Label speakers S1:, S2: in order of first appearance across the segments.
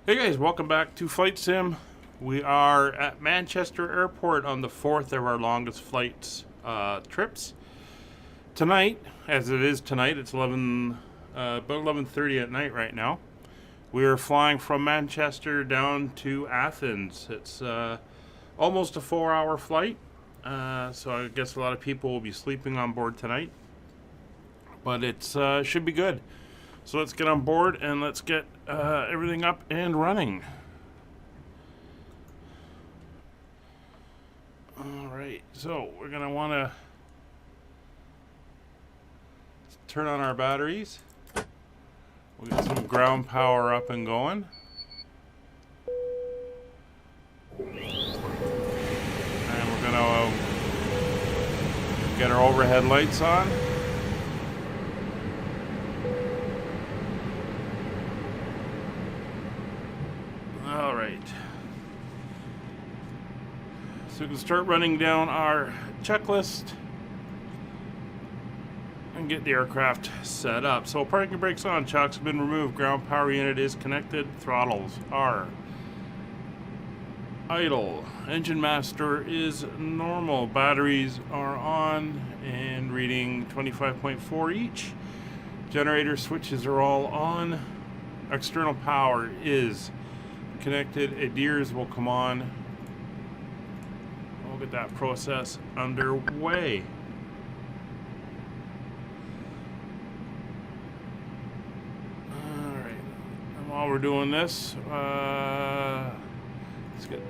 S1: Hey guys, welcome back to Flight Sim. We are at Manchester Airport on the fourth of our longest flights trips. Tonight, as it is tonight, it's about 11:30 at night right now. We are flying from Manchester down to Athens. It's almost a 4-hour flight, so I guess a lot of people will be sleeping on board tonight. But it should be good. So let's get on board and let's get everything up and running. Alright, so we're going to want to turn on our batteries. We'll get some ground power up and going. And we're going to get our overhead lights on. So we can start running down our checklist and get the aircraft set up. So parking brakes on, chocks have been removed, ground power unit is connected, throttles are idle, engine master is normal, batteries are on and reading 25.4 each, generator switches are all on, external power is connected, ADIRS will come on. We'll get that process underway. Alright, and while we're doing this, let's get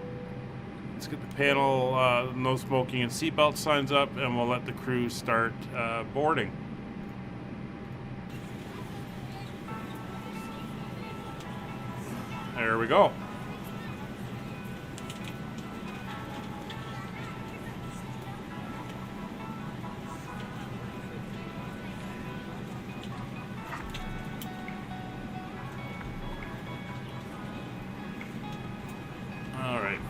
S1: the panel, no smoking and seatbelt signs up, and we'll let the crew start boarding. There we go. Alright.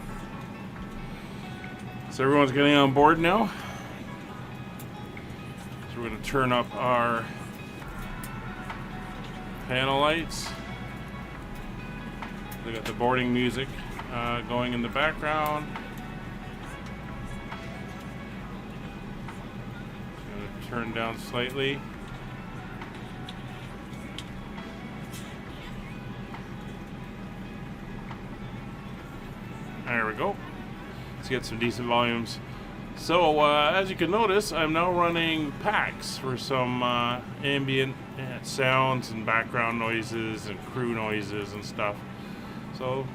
S1: So everyone's getting on board now. So we're going to turn up our panel lights. We got the boarding music going in the background. Going to turn down slightly. There we go. Let's get some decent volumes. So as you can notice, I'm now running PACX for some ambient sounds and background noises and crew noises and stuff. So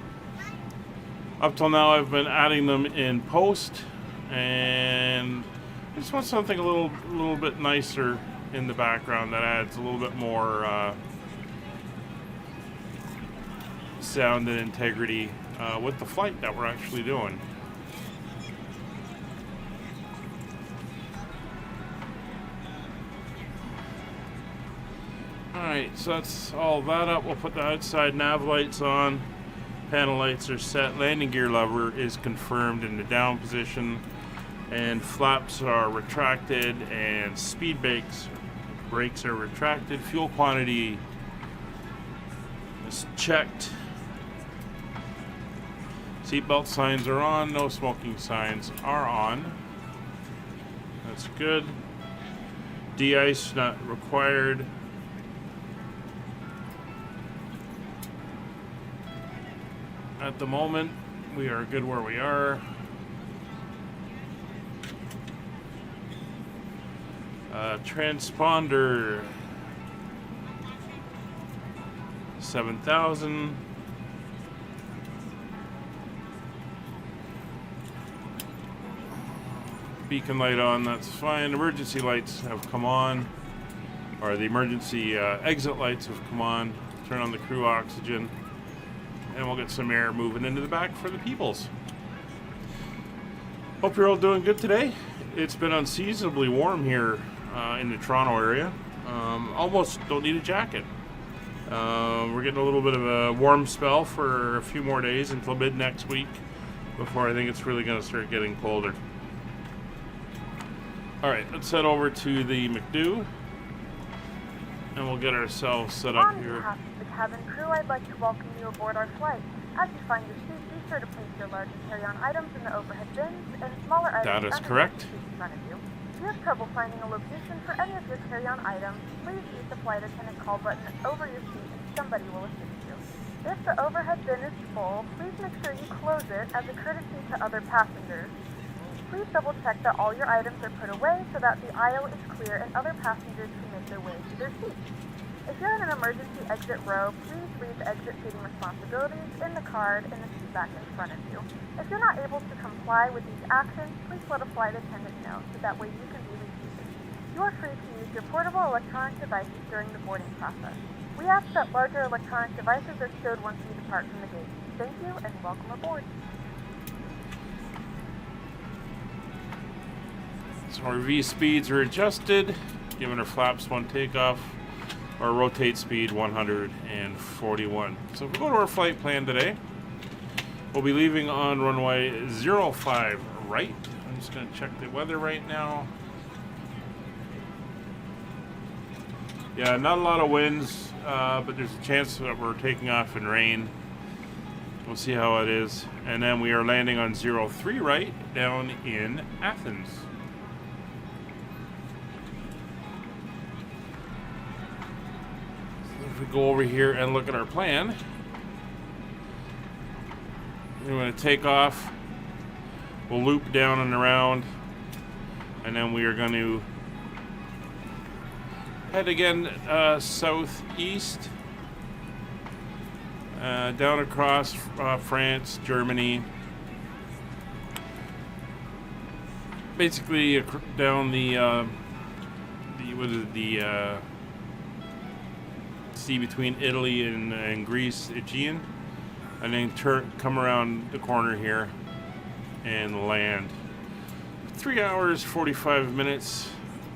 S1: up till now I've been adding them in post, and I just want something a little bit nicer in the background that adds a little bit more sound and integrity with the flight that we're actually doing. Alright, so that's all that up. We'll put the outside nav lights on. Panel lights are set. Landing gear lever is confirmed in the down position. And flaps are retracted and speed brakes are retracted. Fuel quantity is checked. Seatbelt signs are on. No smoking signs are on. That's good. De-ice not required. At the moment, we are good where we are. Transponder 7,000. Beacon light on, that's fine. Emergency lights have come on, or the emergency exit lights have come on. Turn on the crew oxygen, and we'll get some air moving into the back for the peoples. Hope you're all doing good today. It's been unseasonably warm here in the Toronto area. Almost don't need a jacket. We're getting a little bit of a warm spell for a few more days until mid next week before I think it's really going to start getting colder. Alright, let's head over to the McDo and we'll get ourselves set up
S2: On
S1: here.
S2: behalf of the cabin crew, I'd like to welcome you aboard our flight. As you find your seat, be sure to place your large carry-on items in the overhead bins and smaller items
S1: That is
S2: under
S1: correct.
S2: the seat in front of you. If you have trouble finding a location for any of your carry-on items, please use the flight attendant call button over your seat and somebody will assist you. If the overhead bin is full, please make sure you close it as a courtesy to other passengers. Please double check that all your items are put away so that the aisle is clear and other passengers can make their way to their seats. If you're in an emergency exit row, please leave the exit seating responsibilities in the card in the seat back in front of you. If you're not able to comply with these actions, please let a flight attendant know so that way you can be reseated. You are free to use your portable electronic devices during the boarding process. We ask that larger electronic devices are stowed once you depart from the gate. Thank you and welcome aboard.
S1: So our V speeds are adjusted, giving our flaps one takeoff. Our rotate speed 141. So if we go to our flight plan today, we'll be leaving on runway 05 right. I'm just going to check the weather right now. Yeah, not a lot of winds, but there's a chance that we're taking off in rain. We'll see how it is. And then we are landing on 03 right down in Athens. If we go over here and look at our plan, we're going to take off, we'll loop down and around, and then we are going to head again southeast, down across France, Germany, basically down the sea between Italy and Greece, Aegean, and then come around the corner here and land. 3 hours 45 minutes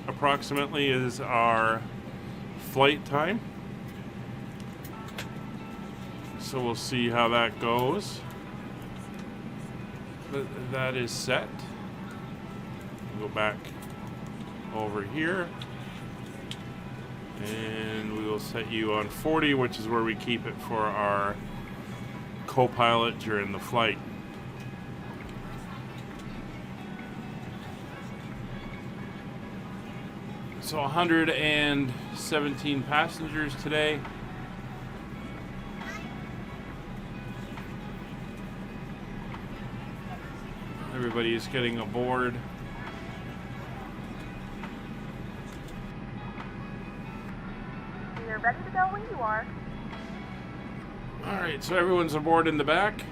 S1: approximately is our flight time, so we'll see how that goes. That is set. We'll go back over here and we will set you on 40, which is where we keep it for our co-pilot during the flight. So 117 passengers today. Everybody is getting aboard.
S2: We're ready to go when you are.
S1: Alright, so everyone's aboard in the back.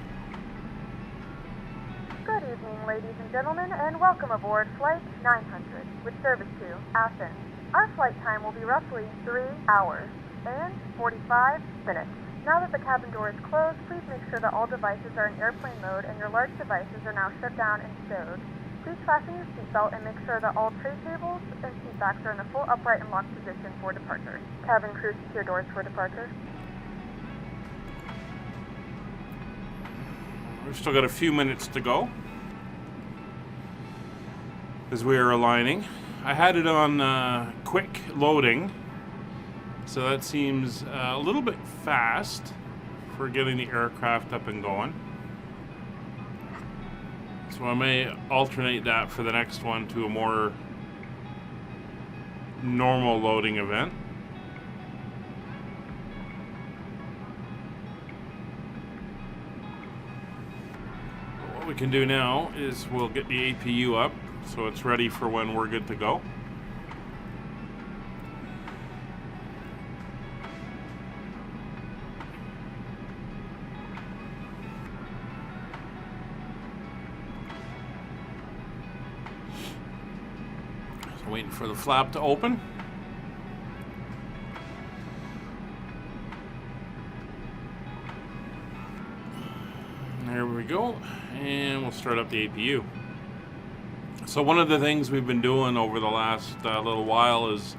S2: Good evening, ladies and gentlemen, and welcome aboard Flight 900 with service to Athens. Our flight time will be roughly 3 hours and 45 minutes. Now that the cabin door is closed, please make sure that all devices are in airplane mode and your large devices are now shut down and stowed. Please fasten your seatbelt and make sure that all tray tables and seat backs are in a full upright and locked position for departure. Cabin crew, secure doors for departure.
S1: We've still got a few minutes to go as we are aligning. I had it on quick loading, so that seems a little bit fast for getting the aircraft up and going. So I may alternate that for the next one to a more normal loading event. What we can do now is we'll get the APU up so it's ready for when we're good to go. So waiting for the flap to open. There we go, and we'll start up the APU. So one of the things we've been doing over the last little while is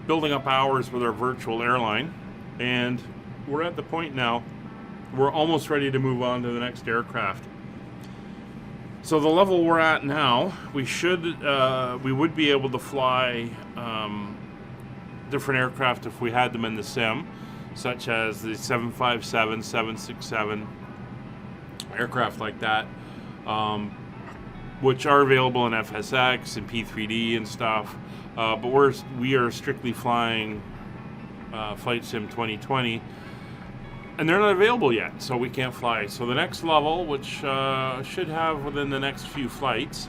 S1: building up hours with our virtual airline, and we're at the point now we're almost ready to move on to the next aircraft. So the level we're at now, we would be able to fly different aircraft if we had them in the sim, such as the 757, 767, aircraft like that, which are available in FSX and P3D and stuff. But we are strictly flying Flight Sim 2020, and they're not available yet, so we can't fly. So the next level, which should have within the next few flights,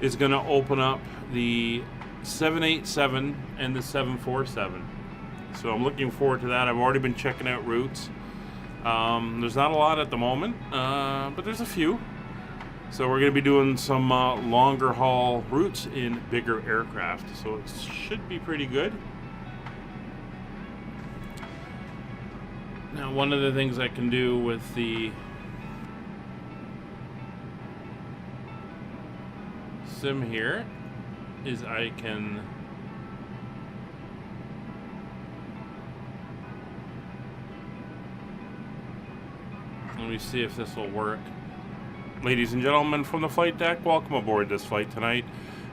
S1: is going to open up the 787 and the 747. So I'm looking forward to that. I've already been checking out routes. There's not a lot at the moment, but there's a few. So we're going to be doing some longer haul routes in bigger aircraft. So it should be pretty good. Now, one of the things I can do with the sim here is I can let me see if this will work. Ladies and gentlemen from the flight deck, welcome aboard this flight tonight.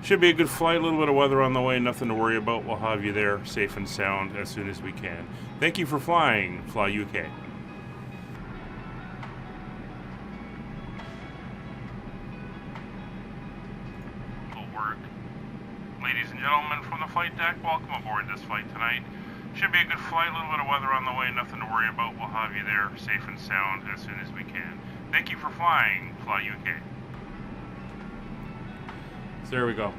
S1: Should be a good flight, a little bit of weather on the way, nothing to worry about. We'll have you there safe and sound as soon as we can. Thank you for flying, Fly UK. Ladies and gentlemen from the flight deck, welcome aboard this flight tonight. Should be a good flight, a little bit of weather on the way, nothing to worry about. We'll have you there safe and sound as soon as we can. Thank you for flying, Fly UK. So there we go.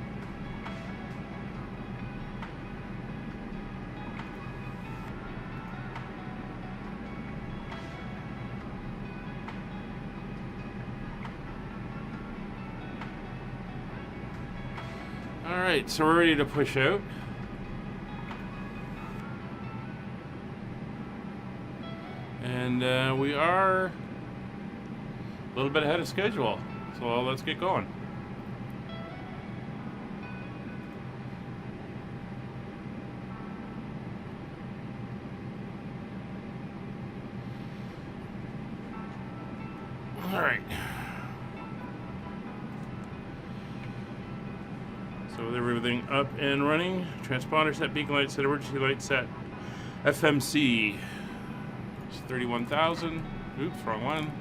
S1: Alright, so we're ready to push out. And we are a little bit ahead of schedule. So let's get going. Alright. So with everything up and running, transponder set, beacon light set, emergency light set, FMC, it's 31,000. Oops, wrong one.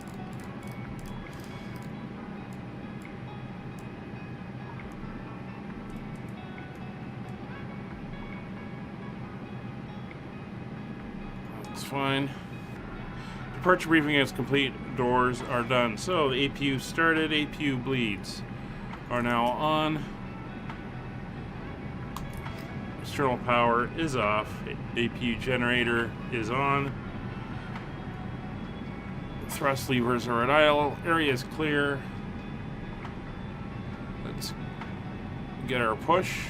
S1: That's fine. Departure briefing is complete. Doors are done. So the APU started. APU bleeds are now on. External power is off. APU generator is on. Thrust levers are at idle. Area is clear. Let's get our push.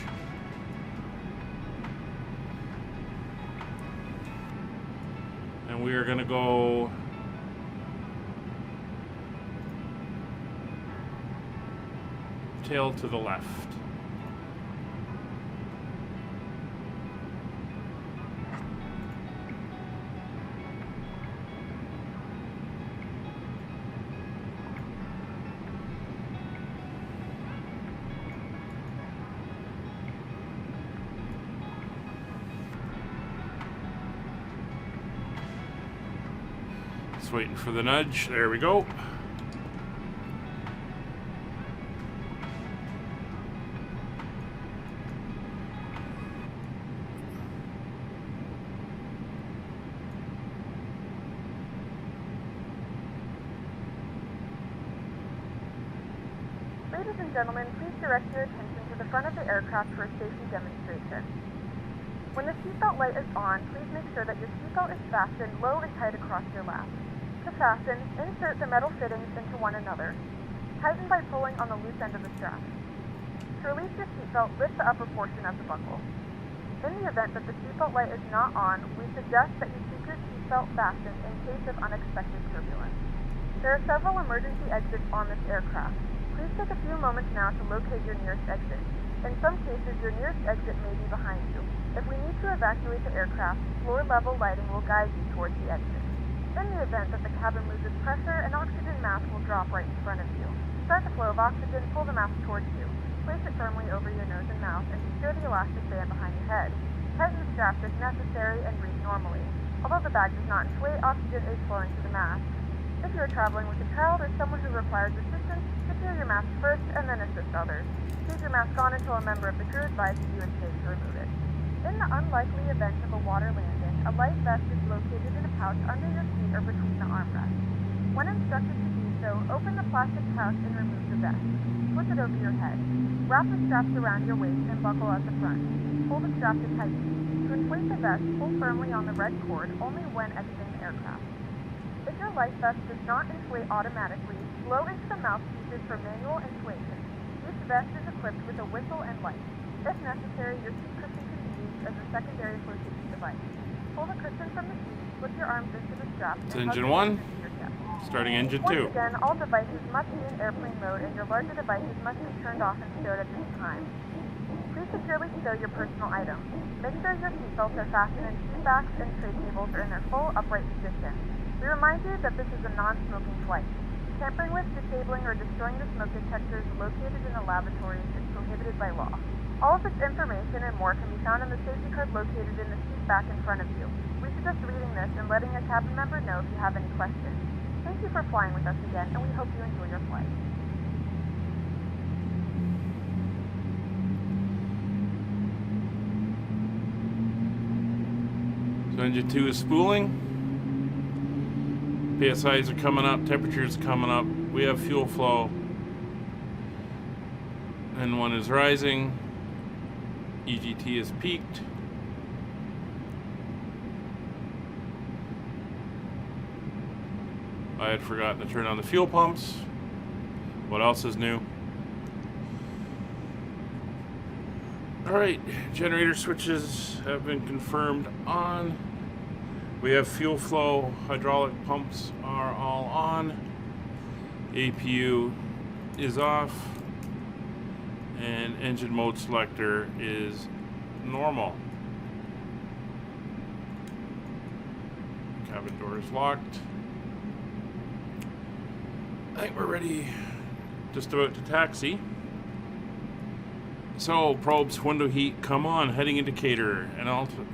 S1: And we are going to go tail to the left. Just waiting for the nudge. There we go.
S2: Ladies and gentlemen, please direct your attention to the front of the aircraft for a safety demonstration. When the seatbelt light is on, please make sure that your seatbelt is fastened low and tight across your lap. To fasten, insert the metal fittings into one another. Tighten by pulling on the loose end of the strap. To release your seatbelt, lift the upper portion of the buckle. In the event that the seatbelt light is not on, we suggest that you keep your seatbelt fastened in case of unexpected turbulence. There are several emergency exits on this aircraft. Please take a few moments now to locate your nearest exit. In some cases, your nearest exit may be behind you. If we need to evacuate the aircraft, floor-level lighting will guide you towards the exit. In the event that the cabin loses pressure, an oxygen mask will drop right in front of you. To start the flow of oxygen, pull the mask towards you. Place it firmly over your nose and mouth and secure the elastic band behind your head. Tighten the straps if necessary and breathe normally. Although the bag does not inflate, oxygen is flowing to the mask. If you are traveling with a child or someone who requires assistance, secure your mask first and then assist others. Keep your mask on until a member of the crew advises you it's safe to remove it. In the unlikely event of a water landing, a life vest is located in a pouch under your seat or between the armrests. When instructed to do so, open the plastic pouch and remove the vest. Flip it over your head. Wrap the straps around your waist and buckle at the front. Pull the strap to tighten. To inflate the vest, pull firmly on the red cord only when exiting the aircraft. If your life vest does not inflate automatically, blow into the mouthpieces for manual inflation. Each vest is equipped with a whistle and light. If necessary, your seat cushion can be used as a secondary flotation device. Pull the cushion from the seat, slip your arms into the strap,
S1: It's
S2: and hug
S1: engine
S2: the
S1: 1,
S2: cushion to your chest.
S1: starting engine
S2: Once
S1: 2.
S2: again, all devices must be in airplane mode and your larger devices must be turned off and stowed at this time. Please securely stow your personal items. Make sure your seatbelts are fastened in seat backs and tray tables are in their full upright position. We remind you that this is a non-smoking flight. Tampering with, disabling, or destroying the smoke detectors located in the lavatories is prohibited by law. All of this information and more can be found in the safety card located in the seat back in front of you. We suggest reading this and letting a cabin member know if you have any questions. Thank you for flying with us again, and we hope you enjoy your flight.
S1: So engine 2 is spooling. PSIs are coming up, temperatures coming up. We have fuel flow. N1 is rising. EGT is peaked. I had forgotten to turn on the fuel pumps. What else is new? Alright, generator switches have been confirmed on. We have fuel flow, hydraulic pumps are all on. APU is off. And engine mode selector is normal. Cabin door is locked. I think we're ready, just about to taxi. So, probes, window heat, come on, heading indicator, and altimeter.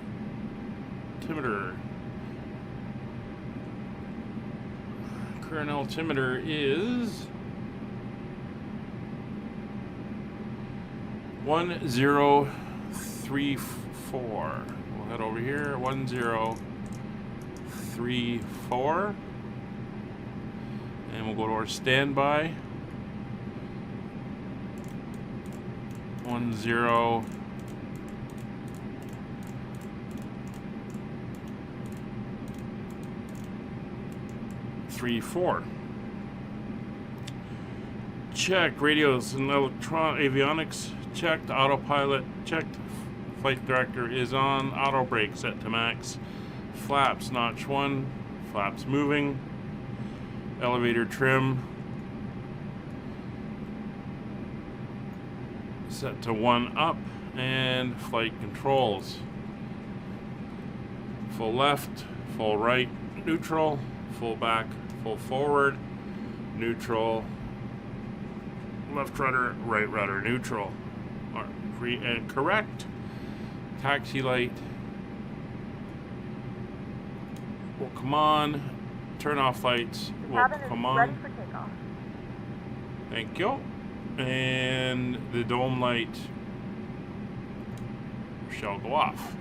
S1: Current altimeter is 1034. We'll head over here, 1034. And we'll go to our standby. 1034. Checked. Radios and avionics checked. Autopilot checked. Flight director is on. Auto brake set to max. Flaps notch 1. Flaps moving. Elevator trim set to 1 up, and flight controls. Full left, full right, neutral, full back, full forward, neutral, left rudder, right rudder, neutral. Free and correct. Taxi light will come on. Turn off lights will come on.
S2: Ready for takeoff.
S1: Thank you. And the dome light shall go off.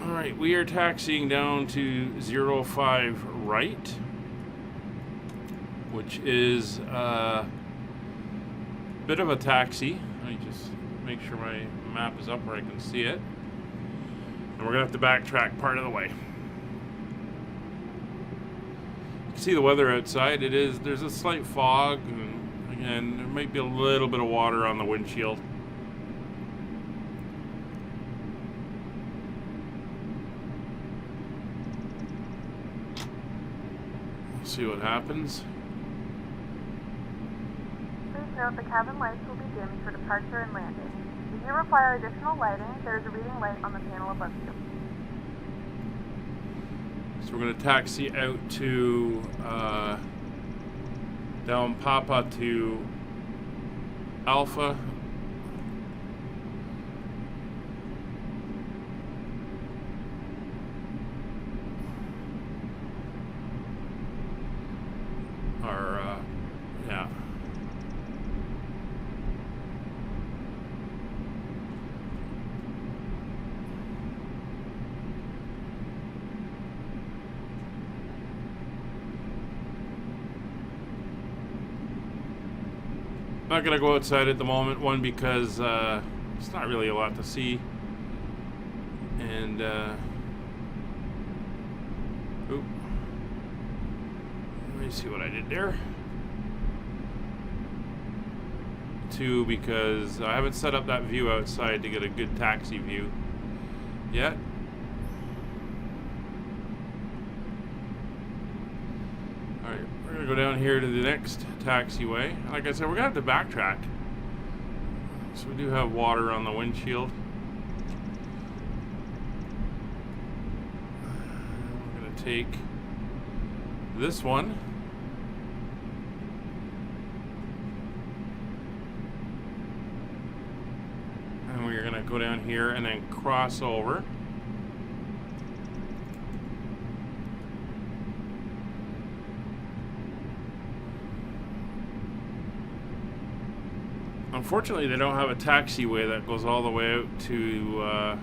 S1: Alright, we are taxiing down to 05 right, which is a bit of a taxi. Let me just make sure my map is up where I can see it. And we're going to have to backtrack part of the way. See the weather outside. There's a slight fog, and again there might be a little bit of water on the windshield. We'll see what happens.
S2: Please note the cabin lights will be dimmed for departure and landing. If you require additional lighting, there is a reading light on the panel above you.
S1: So we're going to taxi out to down Papa to Alpha. Not gonna go outside at the moment. One, because it's not really a lot to see, and oop. Let me see what I did there. Two, because I haven't set up that view outside to get a good taxi view yet. Alright, we're going to go down here to the next taxiway. Like I said, we're going to have to backtrack. So we do have water on the windshield. We're going to take this one. And we're going to go down here and then cross over. Unfortunately, they don't have a taxiway that goes all the way out to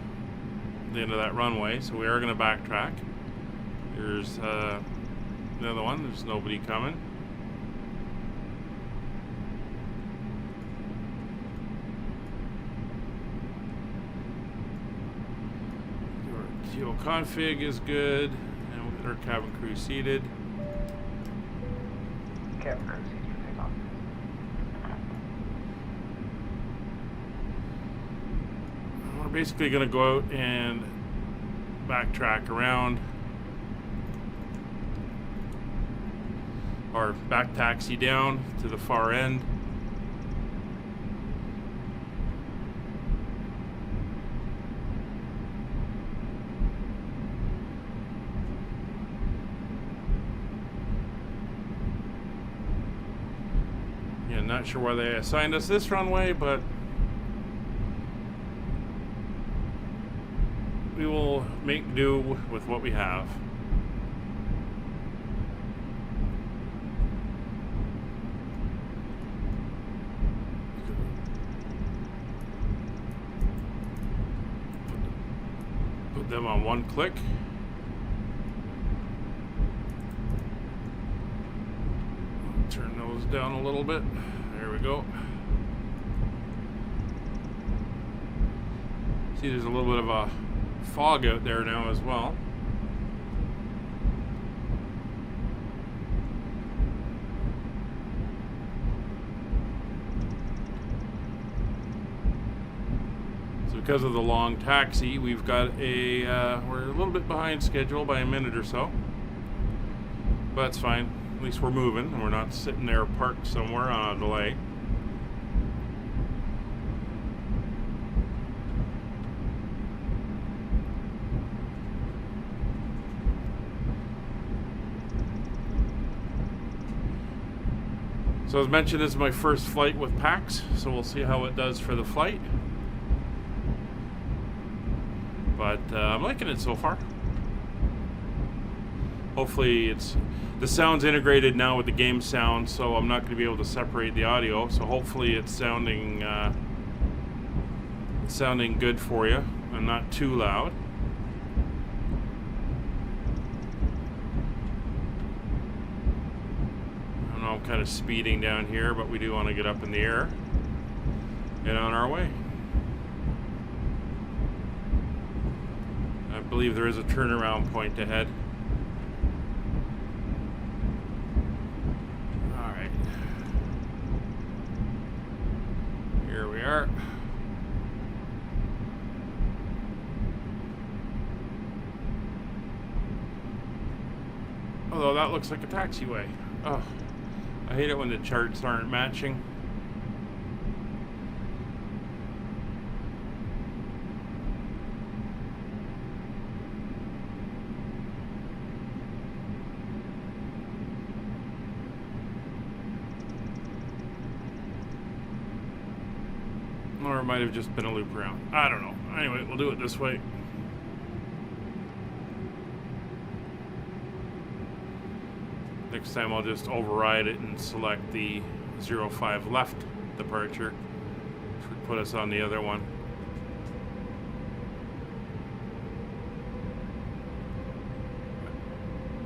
S1: the end of that runway, so we are going to backtrack. Here's another one. There's nobody coming. Our fuel config is good, and we got our cabin crew seated.
S3: Cabin crew seated for takeoff.
S1: We're basically going to go out and backtrack around, or back taxi down to the far end. Yeah, not sure why they assigned us this runway, but we will make do with what we have. Put them on one click. Turn those down a little bit. There we go. See, there's a little bit of a fog out there now as well. So because of the long taxi, we've got a we're a little bit behind schedule by a minute or so, but that's fine. At least we're moving and we're not sitting there parked somewhere on a delay. So as mentioned, this is my first flight with PACX, so we'll see how it does for the flight. But I'm liking it so far. Hopefully the sound's integrated now with the game sound, so I'm not going to be able to separate the audio. So hopefully it's sounding good for you and not too loud. I'm kind of speeding down here, but we do want to get up in the air and on our way. I believe there is a turnaround point ahead. Alright. Here we are. Although that looks like a taxiway. Oh. I hate it when the charts aren't matching. Or it might have just been a loop around. I don't know. Anyway, we'll do it this way. Next time I'll just override it and select the 05 left departure, which would put us on the other one.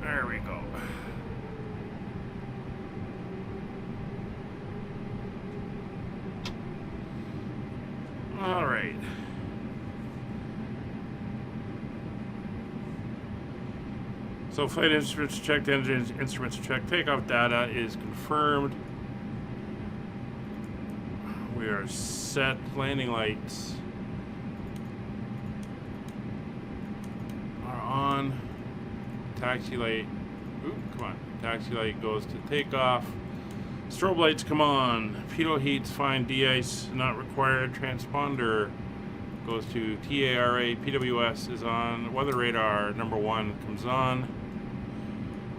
S1: There we go. right. So flight instruments checked, engine instruments checked, takeoff data is confirmed. We are set. Landing lights are on. Taxi light. Oop, come on. Taxi light goes to takeoff. Strobe lights come on. Pitot heats fine. De-ice not required. Transponder goes to TARA. PWS is on. Weather radar number 1 comes on.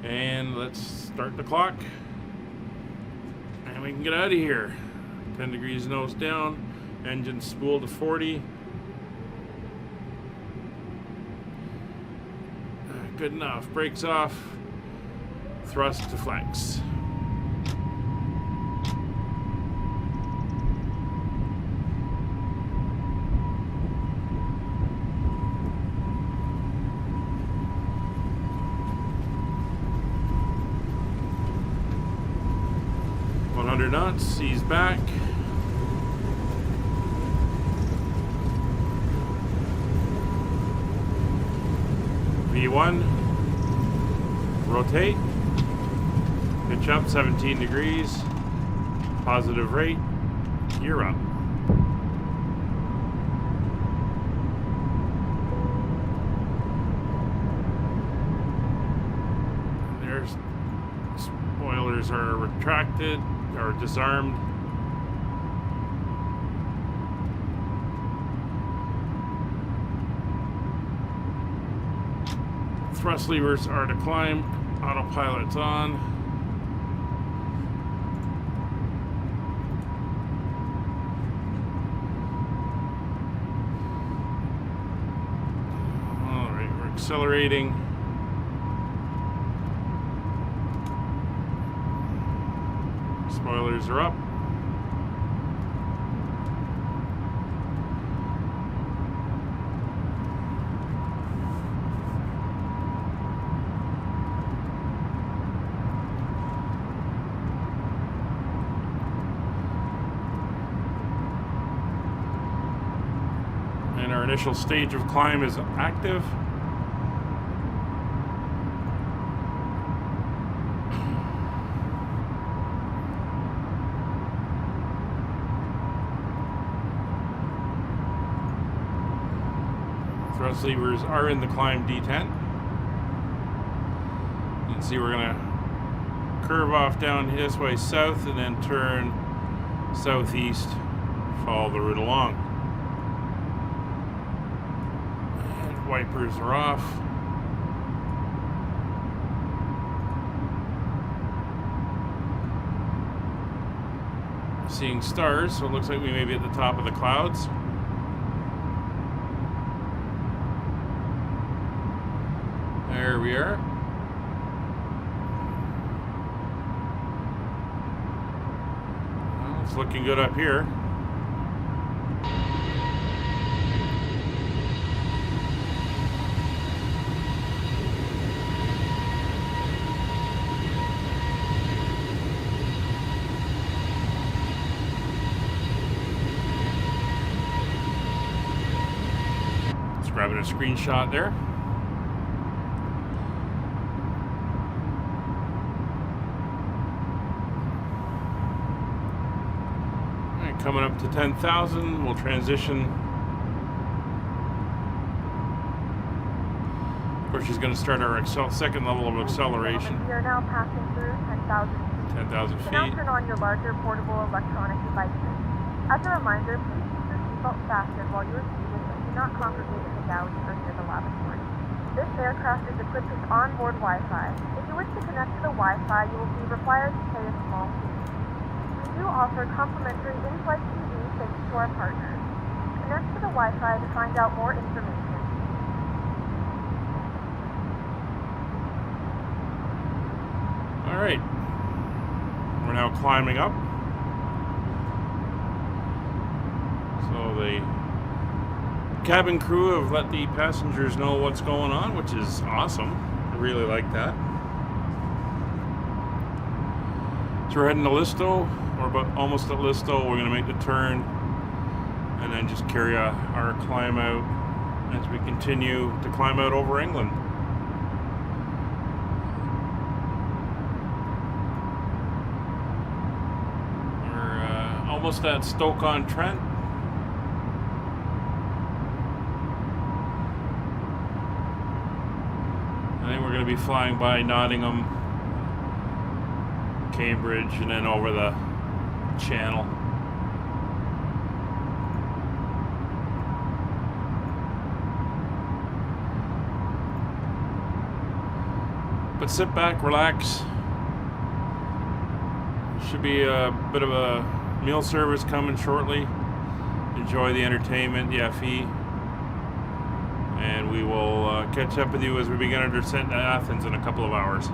S1: And let's start the clock. And we can get out of here. 10 degrees nose down. Engine spool to 40. Good enough. Brakes off. Thrust to flex. Knots, he's back. V1, rotate, pitch up 17 degrees, positive rate, gear up. There's spoilers are retracted. Or disarmed. Thrust levers are to climb. Autopilot's on. Alright, we're accelerating. Spoilers are up. And our initial stage of climb is active. Thrust levers are in the climb D10. You can see we're going to curve off down this way south and then turn southeast, follow the route along. And wipers are off. Seeing stars, so it looks like we may be at the top of the clouds. There we are. Well, it's looking good up here. Just grabbing a screenshot there. Coming up to 10,000, we'll transition. Of course, she's going to start our second level of acceleration.
S2: We are now passing through 10,000 feet.
S1: 10,000 feet.
S2: Now turn on your larger portable electronic devices. As a reminder, please keep your seatbelt fastened while you are seated and do not congregate in the galley or near the lavatory. This aircraft is equipped with onboard Wi-Fi. If you wish to connect to the Wi-Fi, you will be required to pay a small fee. We do offer complimentary in-flight TV thanks to our partners. Connect to the Wi-Fi to find out more information.
S1: Alright. We're now climbing up. So the cabin crew have let the passengers know what's going on, which is awesome. I really like that. So we're heading to Listo. We're about almost at Listo. We're going to make the turn and and then just carry our climb out as we continue to climb out over England. We're almost at Stoke-on-Trent. I think we're going to be flying by Nottingham, Cambridge, and then over the Channel. But sit back, relax. Should be a bit of a meal service coming shortly. Enjoy the entertainment, the FE. And we will catch up with you as we begin our descent to Athens in a couple of hours.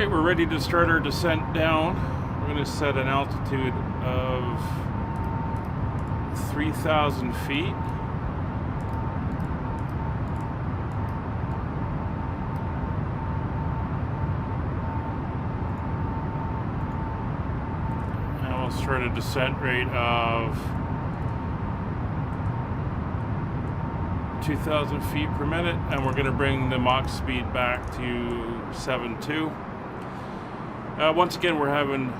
S1: Alright, we're ready to start our descent down. We're going to set an altitude of 3,000 feet. And we'll start a descent rate of 2,000 feet per minute, and we're going to bring the Mach speed back to 7.2. Once again, we're having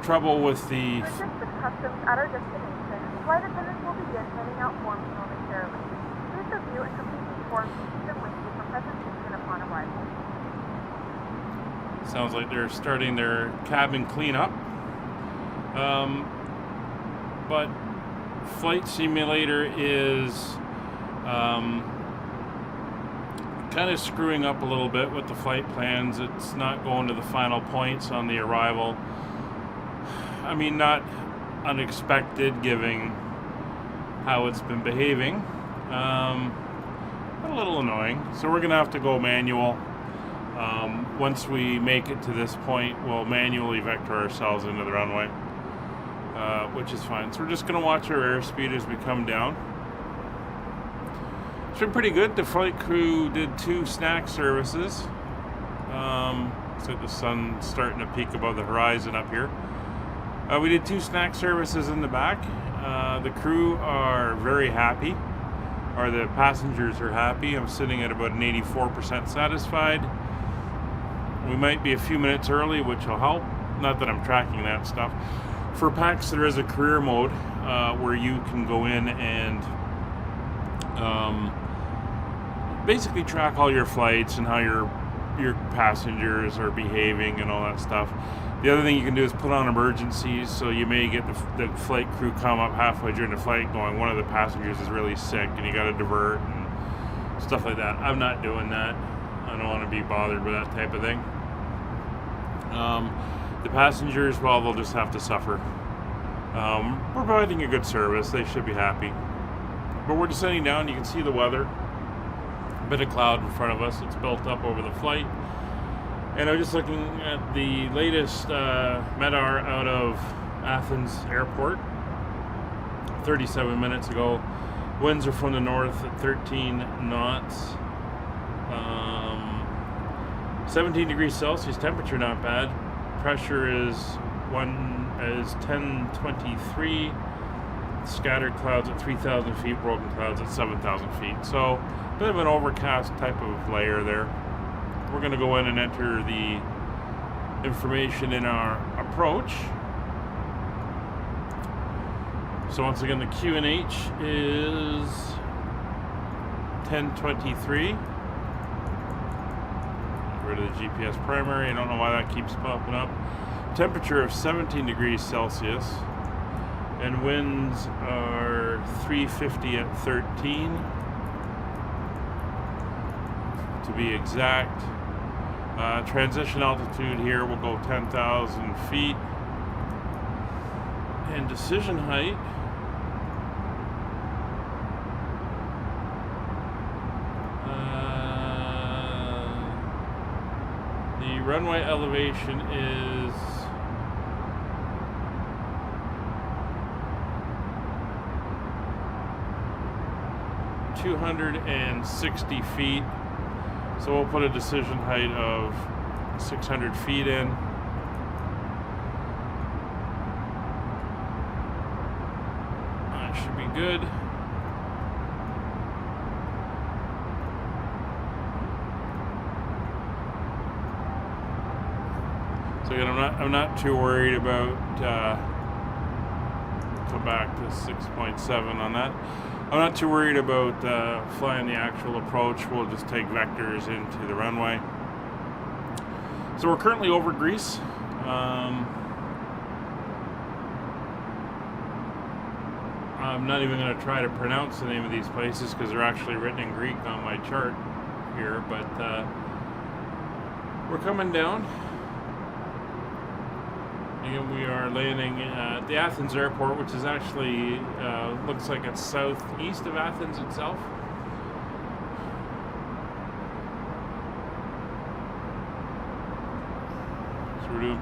S1: trouble with the...
S2: To assist with customs at our destination, flight attendants will begin handing out forms momentarily. Please review and complete these forms and keep them with you for presentation upon arrival.
S1: Sounds like they're starting their cabin cleanup. But Flight Simulator is kind of screwing up a little bit with the flight plans. It's not going to the final points on the arrival. I mean, not unexpected given how it's been behaving, but a little annoying. So we're gonna have to go manual. Once we make it to this point, we'll manually vector ourselves into the runway, which is fine. So we're just gonna watch our airspeed as we come down. It's been pretty good. The flight crew did 2 snack services. Looks like the sun's starting to peak above the horizon up here. We did 2 snack services in the back. The crew are very happy, or the passengers are happy. I'm sitting at about an 84% satisfied. We might be a few minutes early, which will help. Not that I'm tracking that stuff. For PACX, there is a career mode where you can go in and basically track all your flights and how your passengers are behaving and all that stuff. The other thing you can do is put on emergencies, so you may get the flight crew come up halfway during the flight going, one of the passengers is really sick and you got to divert and stuff like that. I'm not doing that. I don't want to be bothered with that type of thing. The passengers, well, they'll just have to suffer. We're providing a good service. They should be happy. But we're descending down. You can see the weather. A bit of cloud in front of us. It's built up over the flight. And I'm just looking at the latest MEDAR out of Athens Airport 37 minutes ago. Winds are from the north at 13 knots. 17 degrees Celsius, temperature not bad. Pressure is 1023. Scattered clouds at 3,000 feet, broken clouds at 7,000 feet. So, a bit of an overcast type of layer there. We're going to go in and enter the information in our approach. So once again, the QNH is 1023. Get rid of the GPS primary. I don't know why that keeps popping up. Temperature of 17 degrees Celsius. And winds are 350 at 13, to be exact. Transition altitude here will go 10,000 feet. And decision height, the runway elevation is 260 feet, so we'll put a decision height of 600 feet in. That should be good. So again, I'm not too worried about come back to 6.7 on that. I'm not too worried about flying the actual approach. We'll just take vectors into the runway. So we're currently over Greece. I'm not even going to try to pronounce the name of these places because they're actually written in Greek on my chart here. But we're coming down. And we are landing at the Athens Airport, which is actually, looks like it's southeast of Athens itself.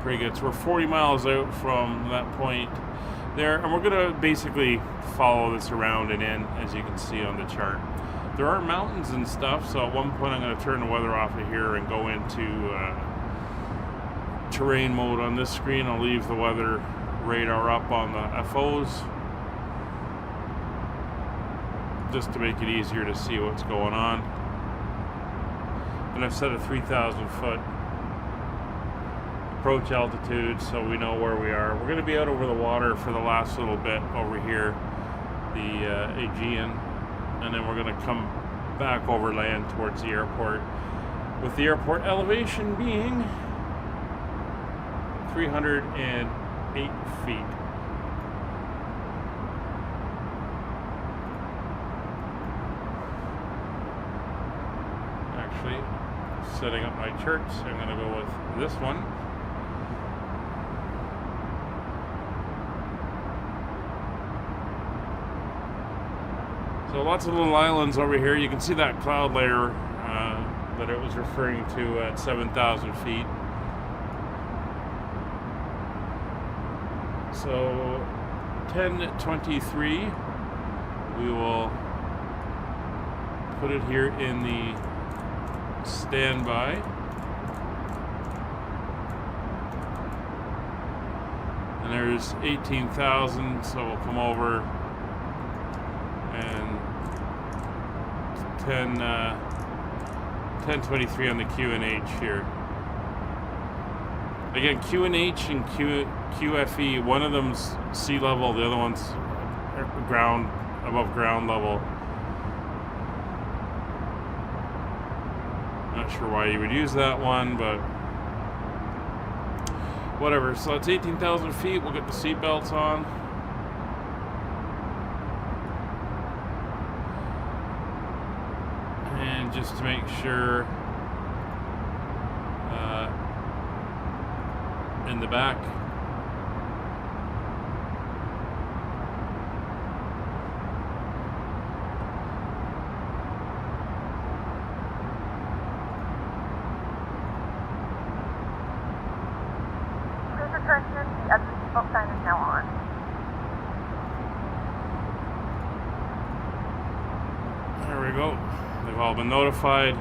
S1: pretty good. So we're 40 miles out from that point there, and we're gonna basically follow this around and in, as you can see on the chart. There are mountains and stuff, so at one point I'm gonna turn the weather off of here and go into terrain mode on this screen. I'll leave the weather radar up on the FOs just to make it easier to see what's going on. And I've set a 3,000 foot approach altitude so we know where we are. We're going to be out over the water for the last little bit over here, the Aegean, and then we're going to come back over land towards the airport, with the airport elevation being 308 feet. Actually, setting up my charts, I'm going to go with this one. So lots of little islands over here. You can see that cloud layer that it was referring to at 7,000 feet. So 10:23, we will put it here in the standby. And there's 18,000, so we'll come over and 10:23 on the QNH here. Again, QNH and QFE, one of them's sea level, the other one's above ground level. Not sure why you would use that one, but whatever. So it's 18,000 feet. We'll get the seat belts on. And just to make sure, in the back,
S2: Please return to your seat as the seatbelt sign is now on.
S1: there we go. They've all been notified.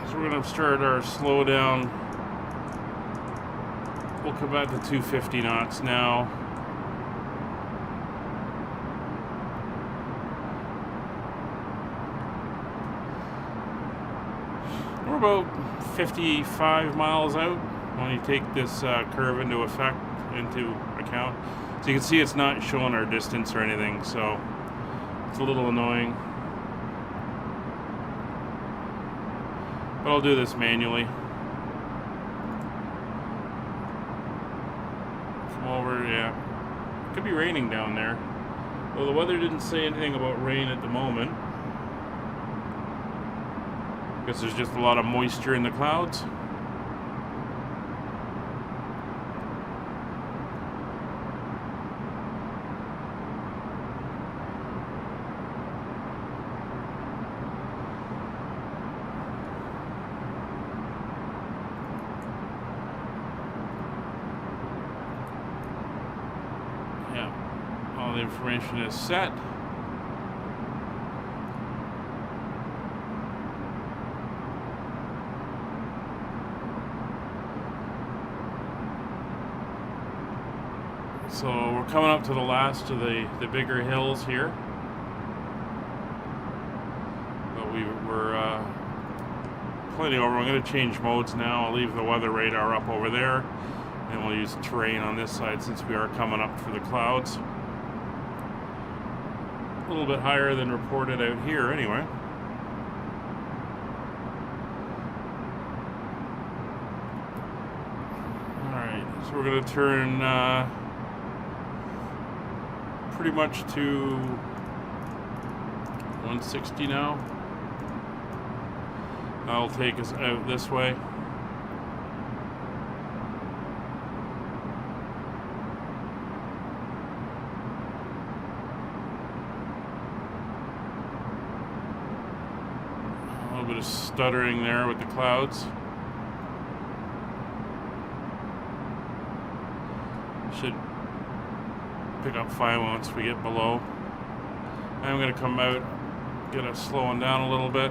S1: So we're going to start our slowdown. We'll come back to 250 knots now. We're about 55 miles out when you take this curve into account. So you can see it's not showing our distance or anything, so it's a little annoying. But I'll do this manually. Come over, yeah. It could be raining down there. Well, the weather didn't say anything about rain at the moment. Guess there's just a lot of moisture in the clouds. All the information is set. So we're coming up to the last of the bigger hills here. But we're plenty over. I'm going to change modes now. I'll leave the weather radar up over there. And we'll use terrain on this side since we are coming up for the clouds. A little bit higher than reported out here anyway. Alright, so we're going to turn pretty much to 160 now. That'll take us out this way. bit of stuttering there with the clouds. Should pick up fine once we get below. I'm going to come out, get us slowing down a little bit.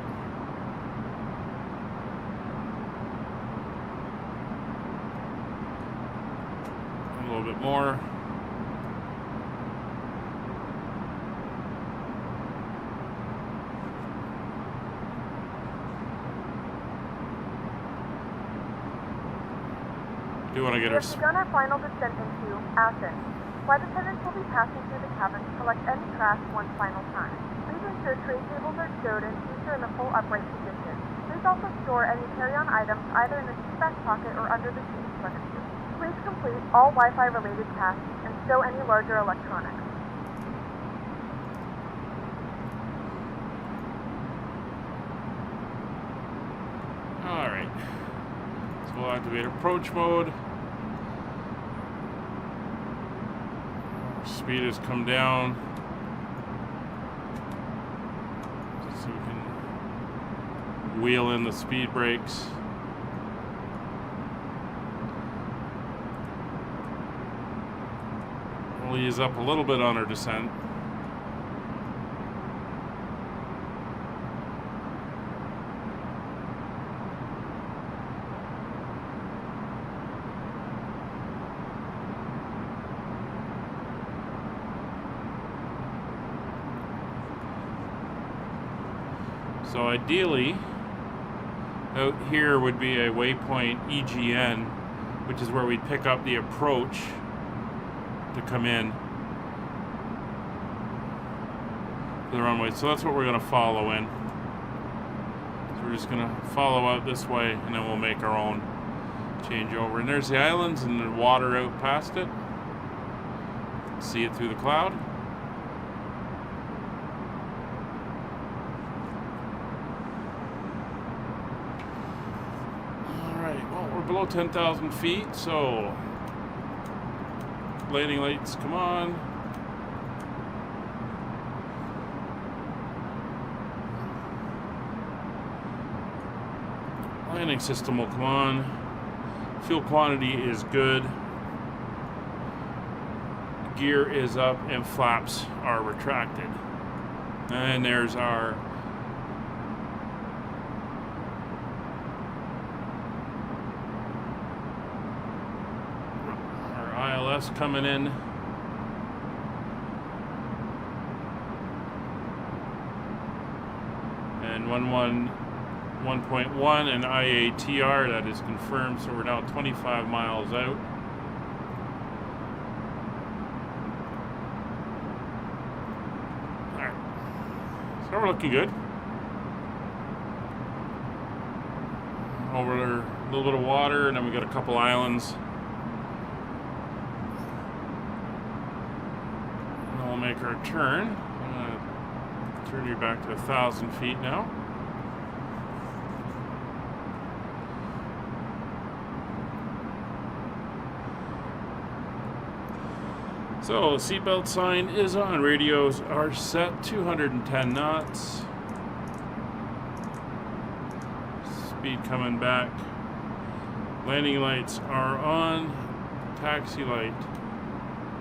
S1: A little bit more. Do want to get
S2: We
S1: our
S2: have begun our final descent into Athens. Flight attendants will be passing through the cabin to collect any trash one final time. Please ensure tray tables are stowed and seats are in the full upright position. Please also store any carry-on items either in the seat back pocket or under the seat in front of you. Please complete all Wi-Fi related tasks and stow any larger electronics.
S1: Alright. So we'll activate approach mode. Speed has come down. So we can wheel in the speed brakes. We'll ease up a little bit on our descent. So ideally, out here would be a waypoint EGN, which is where we'd pick up the approach to come in to the runway. So that's what we're going to follow in. So we're just going to follow out this way, and then we'll make our own changeover. And there's the islands and the water out past it. See it through the cloud. Below 10,000 feet, so landing lights come on. Landing system will come on. Fuel quantity is good. Gear is up and flaps are retracted. And there's our ILS coming in. And 1.1 and IATR, that is confirmed, so we're now 25 miles out. Alright, so we're looking good. Over a little bit of water, and then we got a couple islands. Make our turn. I'm going to turn you back to 1,000 feet now. So the seatbelt sign is on. Radios are set 210 knots. Speed coming back. Landing lights are on. Taxi light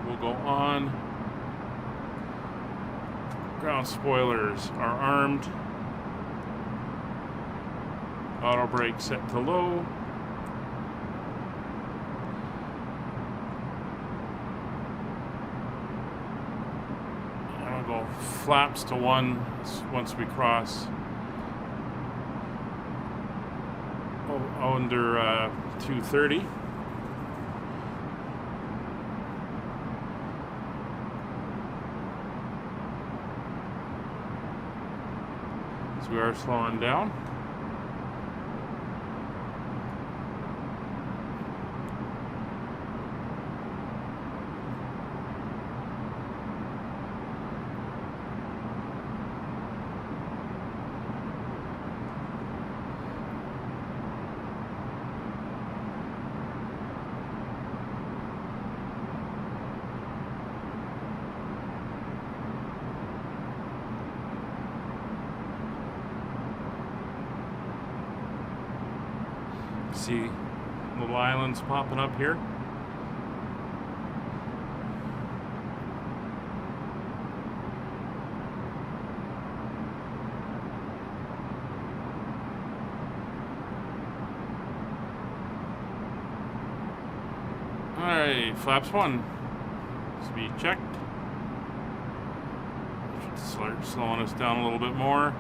S1: will go on. Ground spoilers are armed. Auto brake set to low. And I'll go flaps to 1 once we cross under 230. We are slowing down. See little islands popping up here. Alright, flaps 1. Speed checked. Should start slowing us down a little bit more.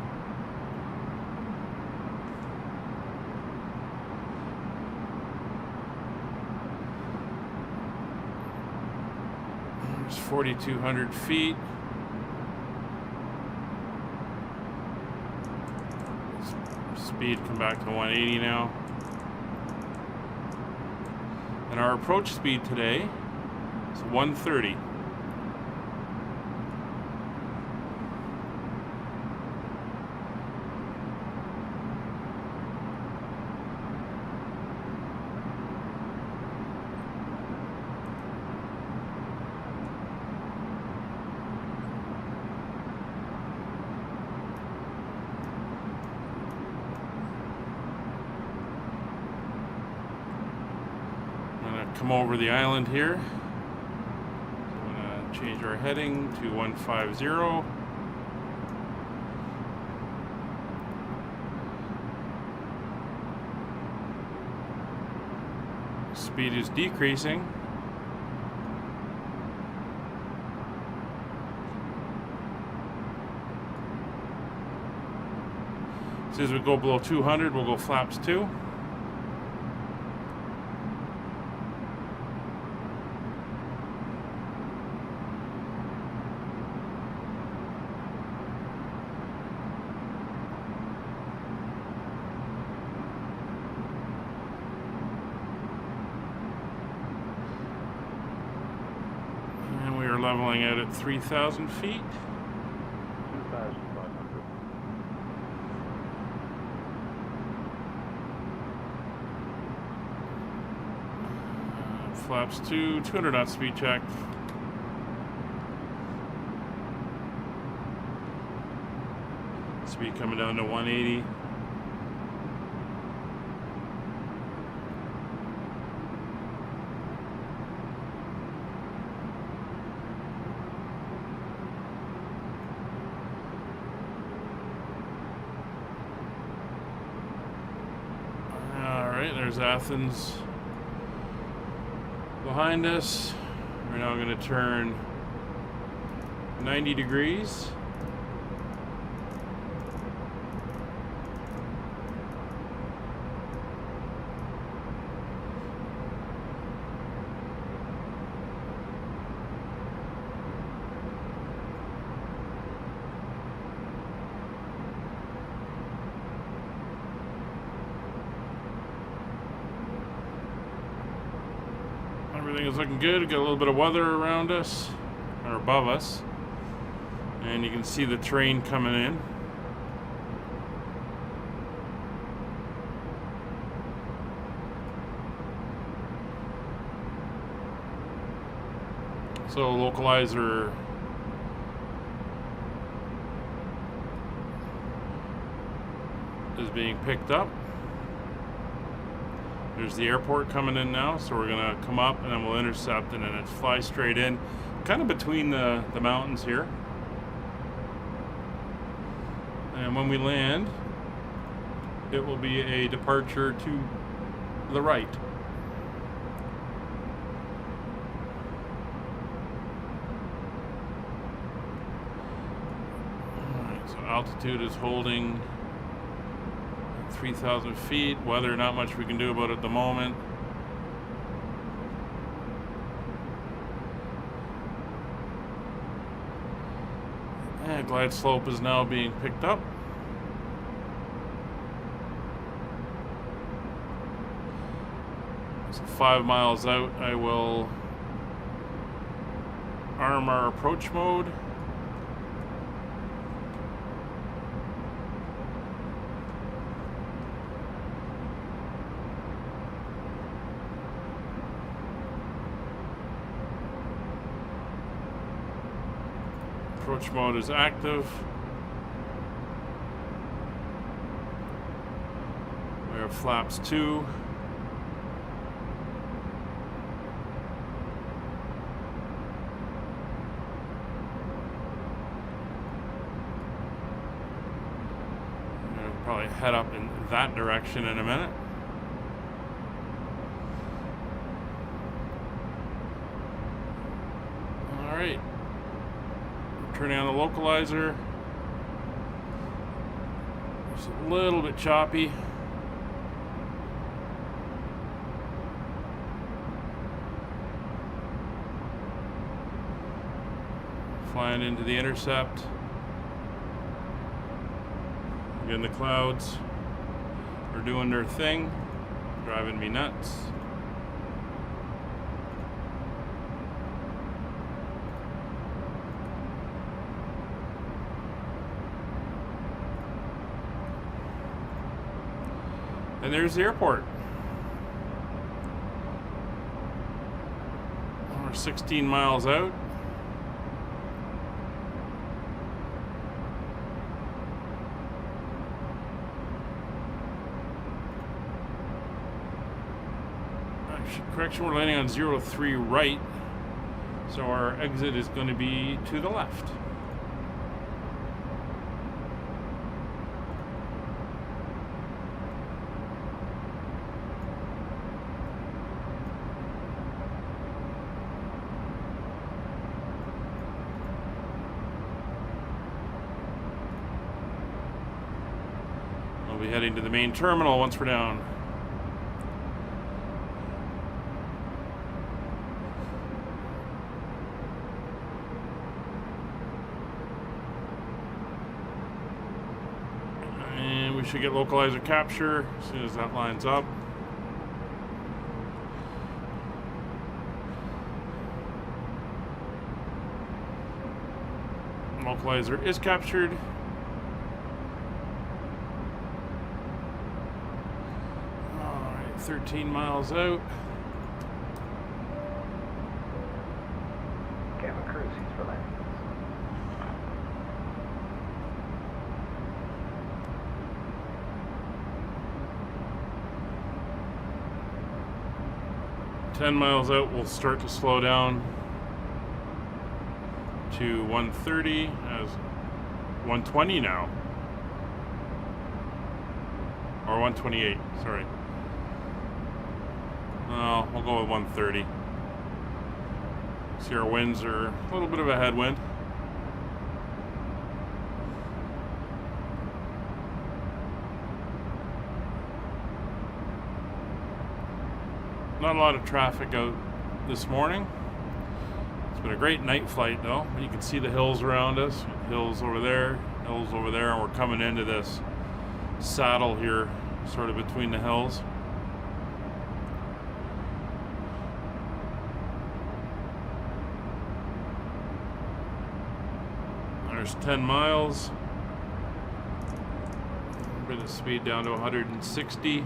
S1: There's 4,200 feet. Speed come back to 180 now. And our approach speed today is 130. Come over the island here. So I'm going to change our heading to 150. Speed is decreasing. As soon as we go below 200, we'll go flaps 2. Leveling out at 3,000 feet.
S3: 2,500.
S1: Flaps 2, 200 knot speed check. Speed coming down to 180. There's Athens behind us. We're now going to turn 90 degrees. Everything is looking good. Got a little bit of weather around us, or above us. And you can see the train coming in. So localizer is being picked up. There's the airport coming in now, so we're gonna come up and then we'll intercept and then it's fly straight in, kind of between the mountains here. And when we land, it will be a departure to the right. Alright, so altitude is holding 3,000 feet. Weather, not much we can do about it at the moment. And glide slope is now being picked up. So 5 miles out, I will arm our approach mode. Approach mode is active. We have flaps 2. head up in that direction in a minute. Alright. Turning on the localizer. It's a little bit choppy. Flying into the intercept. Again, the clouds are doing their thing, driving me nuts. And there's the airport. We're 16 miles out. Correction, we're landing on 03 right, so our exit is going to be to the left. We'll be heading to the main terminal once we're down. We should get localizer capture as soon as that lines up. Localizer is captured. Alright, 13 miles out.
S3: Gamma Cruise, he's for landing.
S1: Ten miles out, we'll start to slow down to 130 as 120 now, or 128. Sorry. No, we'll go with 130. See, our winds are a little bit of a headwind. Not a lot of traffic out this morning. It's been a great night flight though. You can see the hills around us. Hills over there, and we're coming into this saddle here, sort of between the hills. There's 10 miles. A bit of speed down to 160.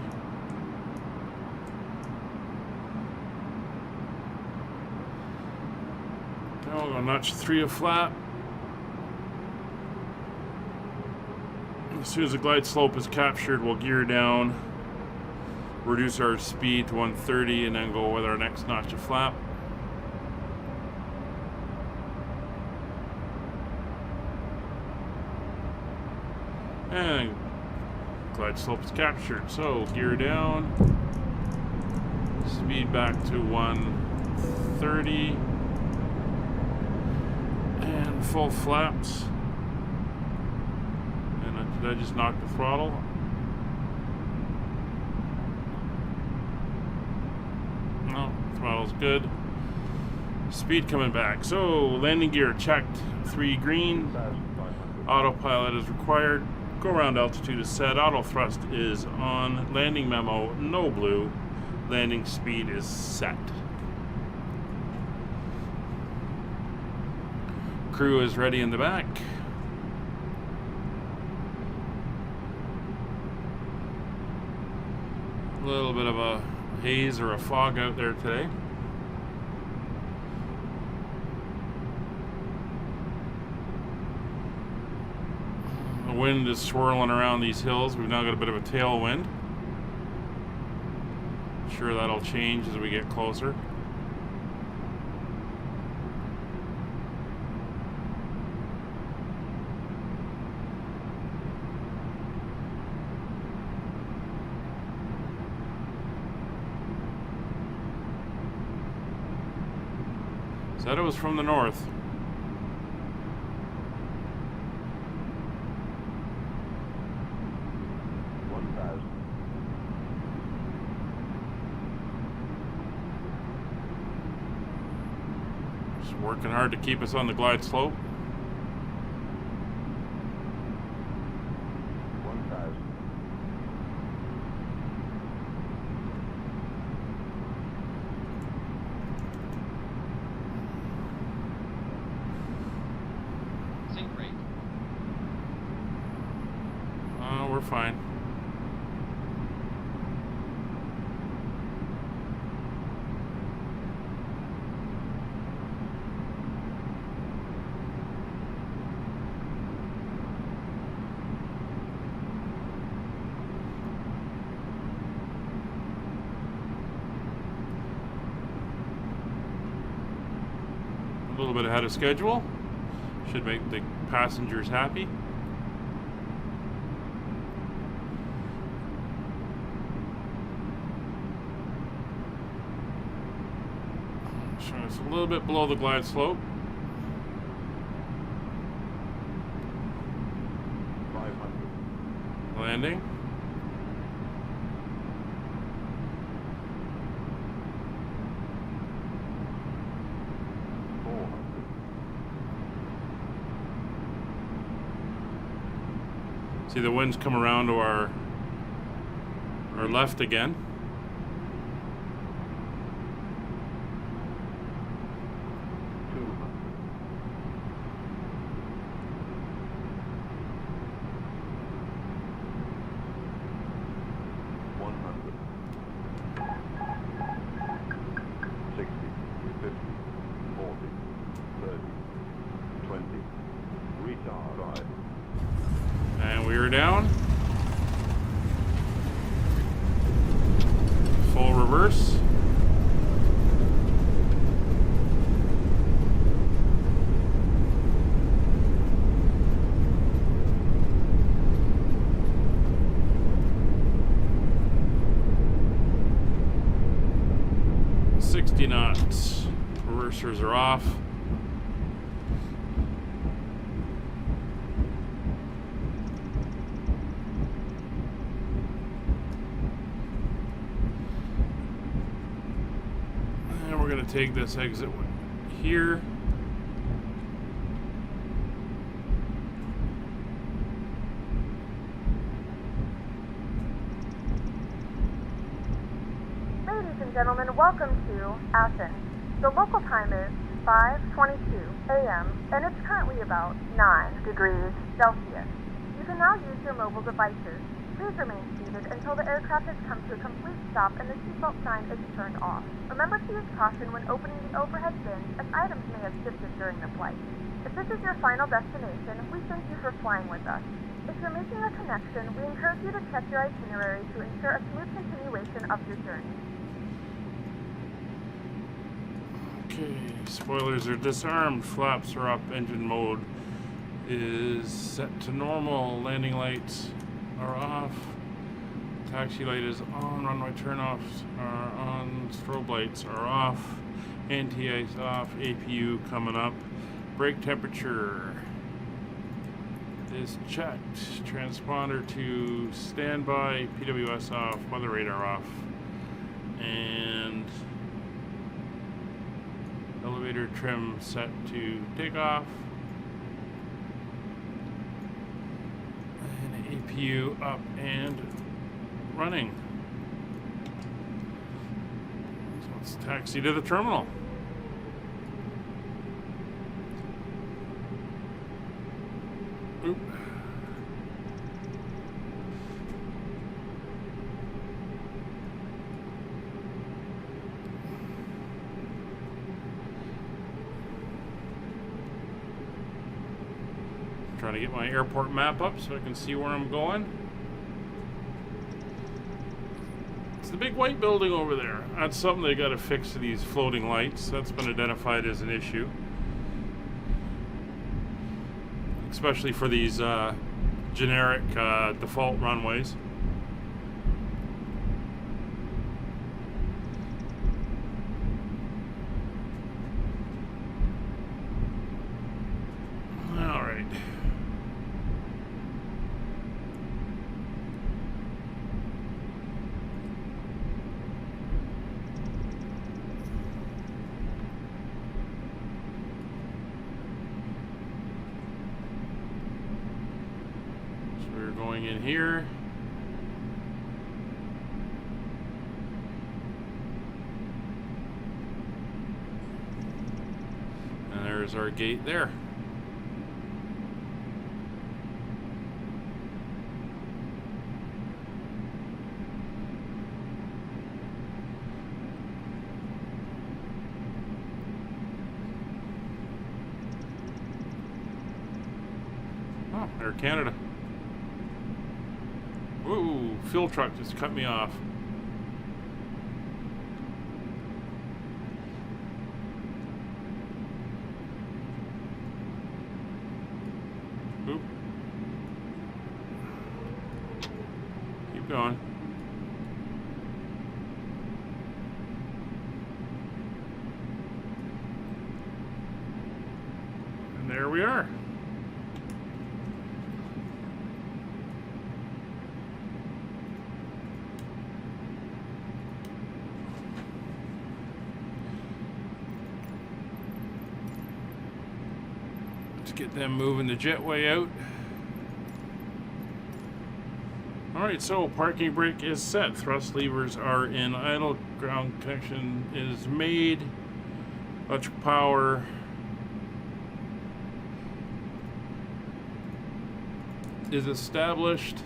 S1: We'll go notch 3 a flap. As soon as the glide slope is captured, we'll gear down, reduce our speed to 130, and then go with our next notch a flap. And glide slope is captured, so gear down, speed back to 130. Full flaps, and did I just knock the throttle? No, throttle's good. Speed coming back. So landing gear checked, 3 green. Autopilot is required. Go around altitude is set. Auto thrust is on. Landing memo no blue. Landing speed is set. Crew is ready in the back. A little bit of a haze or a fog out there today. The wind is swirling around these hills. We've now got a bit of a tailwind. Sure, that'll change as we get closer. Said it was from the north. Just working hard to keep us on the glide slope.
S3: 1,000.
S4: Sync rate.
S1: We're fine. A little bit ahead of schedule. Should make the passengers happy. Showing us a little bit below the glide slope.
S3: 500.
S1: Landing. See the winds come around to our left again. And we are down. Full reverse. Knots. Reversers are off. And we're going to take this exit here.
S2: Ladies and gentlemen, welcome to Athens. The local time is 5:22 a.m. and it's currently about 9 degrees Celsius. You can now use your mobile devices. Please remain seated until the aircraft has come to a complete stop and the seatbelt sign is turned off. Remember to use caution when opening the overhead bins as items may have shifted during the flight. If this is your final destination, we thank you for flying with us. If you're making a connection, we encourage you to check your itinerary to ensure a smooth continuation of your journey.
S1: Okay, spoilers are disarmed, flaps are up, engine mode is set to normal, landing lights are off, taxi light is on, runway turnoffs are on, strobe lights are off, anti-ice off, APU coming up, brake temperature is checked, transponder to standby, PWS off, weather radar off, and elevator trim set to take off. And APU up and running. So let's taxi to the terminal. Oop. Trying to get my airport map up so I can see where I'm going. It's the big white building over there. That's something they got to fix to these floating lights. That's been identified as an issue. Especially for these generic default runways. Going in here. And there's our gate there. Oh, Air Canada. Ooh, fuel truck just cut me off. Oop. Keep going. And there we are. Get them moving the jetway out. Alright, so parking brake is set. Thrust levers are in idle. Ground connection is made. Electric power is established.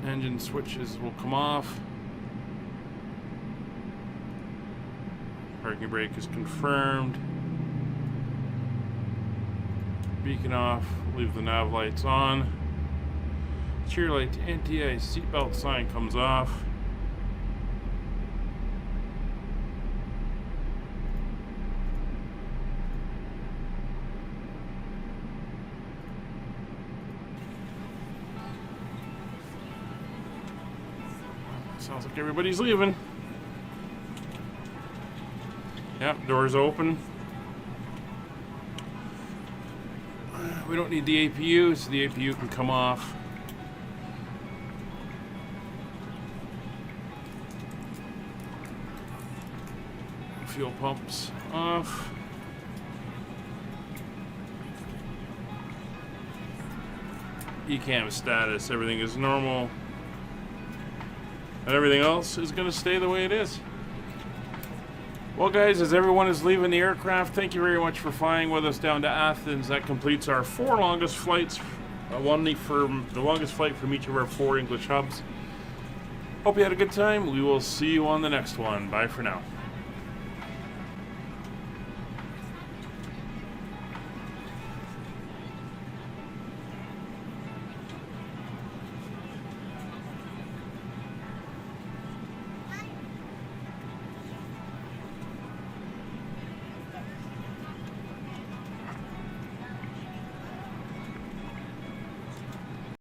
S1: Engine switches will come off. Parking brake is confirmed. Beacon off, leave the nav lights on. Cheer light anti-ice seatbelt sign comes off. Sounds like everybody's leaving. Yep, doors open. We don't need the APU, so the APU can come off. Fuel pumps off. ECAM status, everything is normal. And everything else is going to stay the way it is. Well, guys, as everyone is leaving the aircraft, thank you very much for flying with us down to Athens. That completes our 4 longest flights, the longest flight from each of our 4 English hubs. Hope you had a good time. We will see you on the next one. Bye for now.